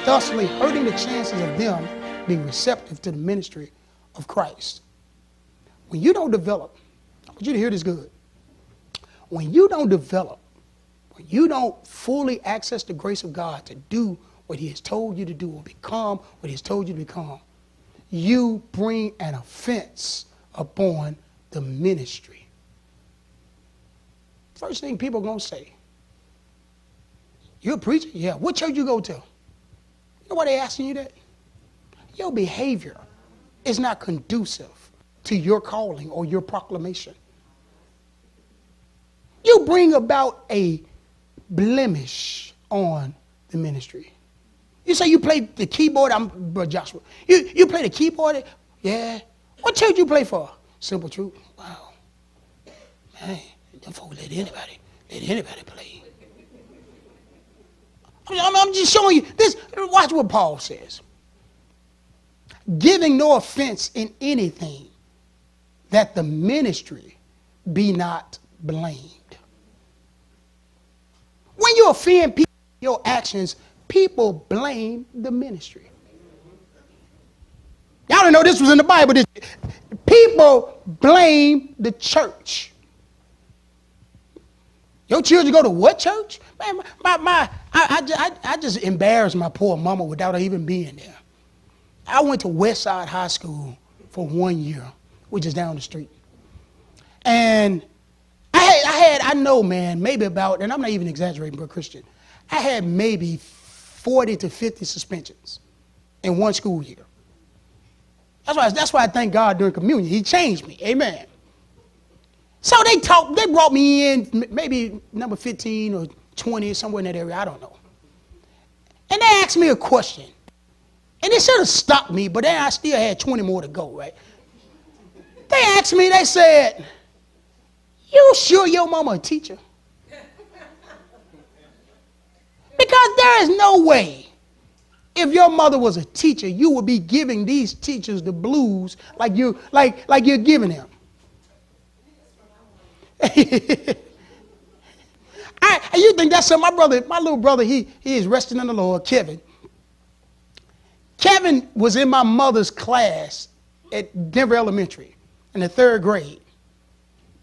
thusly hurting the chances of them being receptive to the ministry of Christ. When you don't develop, I want you to hear this good. When you don't develop, when you don't fully access the grace of God to do what he has told you to do or become what he has told you to become, you bring an offense upon the ministry. First thing people are going to say, you're a preacher? Yeah. What church you go to? You know why they asking you that? Your behavior is not conducive to your calling or your proclamation. You bring about a blemish on the ministry. You say you play the keyboard. I'm Brother Joshua. You play the keyboard? Yeah. What church you play for? Simple Truth. Wow. Man, them folks let anybody play. I'm just showing you this. Watch what Paul says. Giving no offense in anything, that the ministry be not blamed. When you offend people, your actions, people blame the ministry. Y'all didn't know this was in the Bible. People blame the church. Your children go to what church? Man, I just embarrassed my poor mama without her even being there. I went to Westside High School for 1 year, which is down the street. And I know, man, maybe about, and I'm not even exaggerating, but Christian, I had maybe 40 to 50 suspensions in one school year. That's why I thank God during communion. He changed me. Amen. So they brought me in maybe number 15 or 20, somewhere in that area. I don't know. And they asked me a question. And they should have stopped me, but then I still had 20 more to go, right? They asked me, they said, you sure your mama a teacher? Because there is no way, if your mother was a teacher, you would be giving these teachers the blues like you're giving them. You think that's something? My little brother, he is resting in the Lord, Kevin. Kevin was in my mother's class at Denver Elementary in the 3rd grade.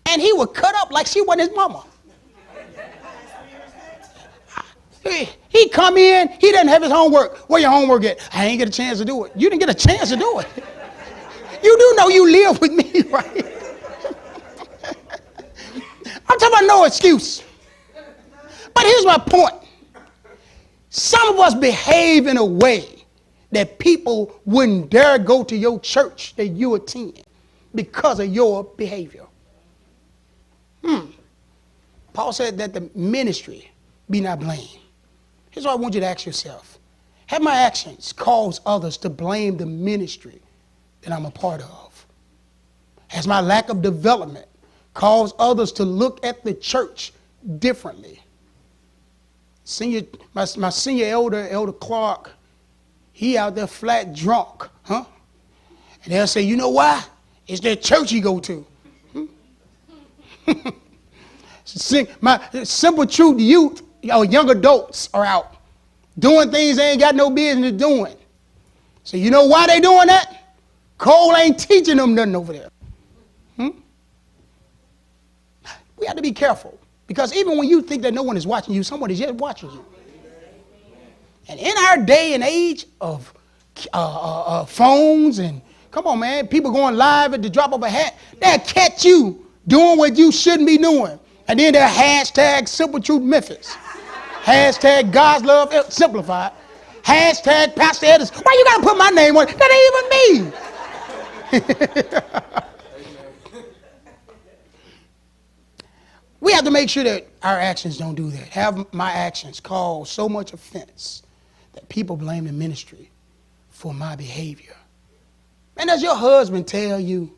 And he would cut up like she wasn't his mama. He come in, he doesn't have his homework. Where your homework at? I ain't get a chance to do it. You didn't get a chance to do it. You do know you live with me, right? I'm talking about no excuse. But here's my point. Some of us behave in a way that people wouldn't dare go to your church that you attend because of your behavior. Paul said that the ministry be not blamed. Here's what I want you to ask yourself. Have my actions caused others to blame the ministry that I'm a part of? Has my lack of development caused others to look at the church differently? My senior Elder Clark, he out there flat drunk, huh? And they'll say, you know why? It's that church you go to. My Simple Truth youth, young adults are out doing things they ain't got no business doing. So you know why they doing that? Cole ain't teaching them nothing over there. We have to be careful, because even when you think that no one is watching you, someone is yet watching you. And in our day and age of phones and, come on, man, people going live at the drop of a hat, they'll catch you doing what you shouldn't be doing. And then they'll hashtag Simple Truth Memphis. Hashtag God's Love Simplified. Hashtag Pastor Edison. Why you got to put my name on it? That ain't even me. We have to make sure that our actions don't do that. Have my actions cause so much offense that people blame the ministry for my behavior. And does your husband tell you,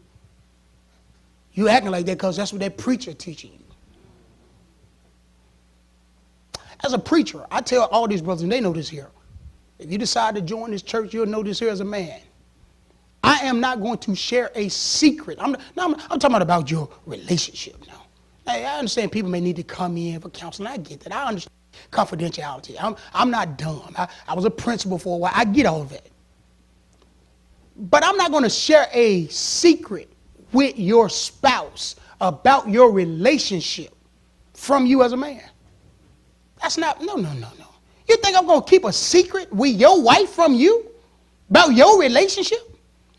you acting like that because that's what that preacher teaching you? As a preacher, I tell all these brothers, and they know this here. If you decide to join this church, you'll know this here as a man. I am not going to share a secret. I'm talking about your relationship now. I understand people may need to come in for counseling. I get that. I understand. confidentiality. I'm not dumb. I was a principal for a while. I get all of that. But I'm not going to share a secret with your spouse about your relationship from you as a man. That's not, no. You think I'm going to keep a secret with your wife from you about your relationship?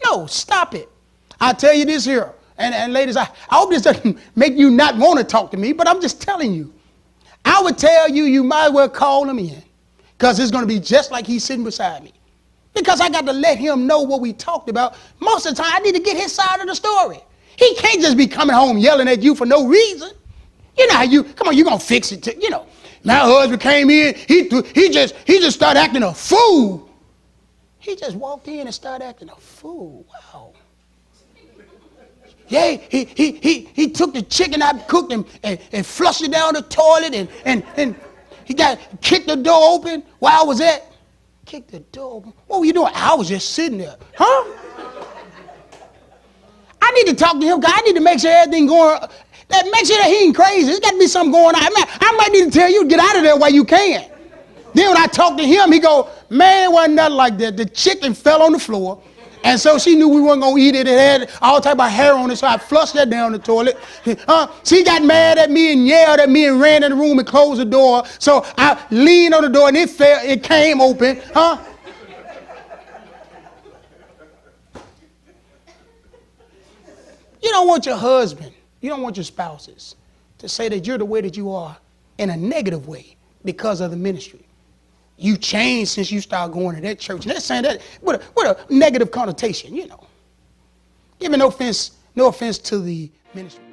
No, stop it. I'll tell you this here. And ladies, I hope this doesn't make you not want to talk to me, but I'm just telling you. I would tell you, you might as well call him in, because it's going to be just like he's sitting beside me. Because I got to let him know what we talked about. Most of the time, I need to get his side of the story. He can't just be coming home yelling at you for no reason. You know how come on, you're going to fix it. My husband came in, he just started acting a fool. He just walked in and started acting a fool. Wow. Yeah, he took the chicken I cooked and flushed it down the toilet and he got kicked the door open while I was at. Kicked the door open? What were you doing? I was just sitting there. Huh? I need to talk to him because I need to make sure everything going, make sure that he ain't crazy. There's got to be something going on. I might need to tell you to get out of there while you can. Then when I talk to him, he go, man, it wasn't nothing like that. The chicken fell on the floor. And so she knew we weren't going to eat it. It had all type of hair on it, so I flushed that down the toilet. She got mad at me and yelled at me and ran in the room and closed the door. So I leaned on the door and it came open. You don't want your husband, you don't want your spouses to say that you're the way that you are in a negative way because of the ministry. You changed since you started going to that church. And they're saying that with a negative connotation, Giving no offense to the ministry.